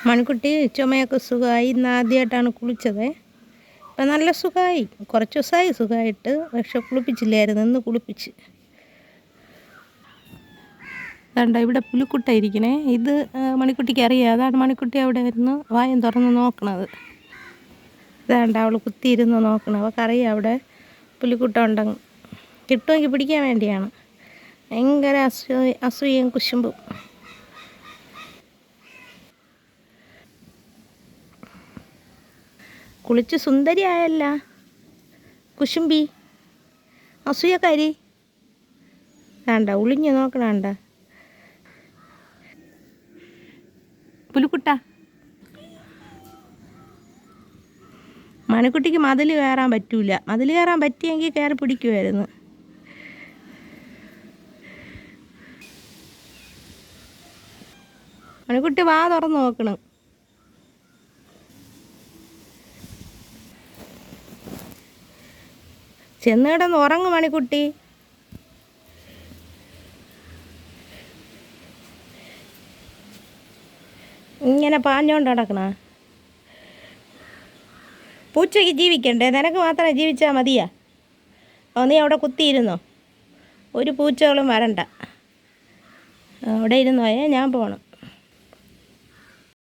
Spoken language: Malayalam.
മണിക്കുട്ടി ചുമയൊക്കെ സുഖമായി. ഇന്ന് ആദ്യമായിട്ടാണ് കുളിച്ചത്. ഇപ്പം നല്ല സുഖമായി. കുറച്ച് ദിവസമായി സുഖമായിട്ട്, പക്ഷെ കുളിപ്പിച്ചില്ലായിരുന്നു. ഇന്ന് കുളിപ്പിച്ച്. അതുകൊണ്ട് ഇവിടെ പുലിക്കുട്ട ഇരിക്കണേ. ഇത് മണിക്കുട്ടിക്ക് അറിയാം. അതാണ് മണിക്കുട്ടി അവിടെ ഇരുന്ന് വായും തുറന്ന് നോക്കണത്. ഇതാണ്ട് അവൾ കുത്തിയിരുന്ന് നോക്കണം. അവൾക്കറിയാം അവിടെ പുലിക്കുട്ട ഉണ്ടെന്ന്. കിട്ടുമെങ്കിൽ പിടിക്കാൻ വേണ്ടിയാണ്. ഭയങ്കര അസൂയയും കുശുമ്പും. കുളിച്ച് സുന്ദരിയായല്ല കുശുമ്പി, അസൂയക്കാരി. വേണ്ട ഒളിഞ്ഞ് നോക്കണണ്ട പുലിക്കുട്ട. മണിക്കുട്ടിക്ക് മതിൽ കയറാൻ പറ്റൂല. മതിൽ കയറാൻ പറ്റിയെങ്കിൽ കയറി പിടിക്കുമായിരുന്നു. മണിക്കുട്ടി വാ തുറന്ന് നോക്കണം. ചെന്ന് കിടന്ന് ഉറങ്ങും മണിക്കുട്ടി. ഇങ്ങനെ പാഞ്ഞോണ്ട് നടക്കണ. പൂച്ചയ്ക്ക് ജീവിക്കണ്ടേ? നിനക്ക് മാത്രമേ ജീവിച്ചാൽ മതിയാ? നീ അവിടെ കുത്തിയിരുന്നോ? ഒരു പൂച്ചകളും വരണ്ട. അവിടെ ഇരുന്നോയേ, ഞാൻ പോകണം.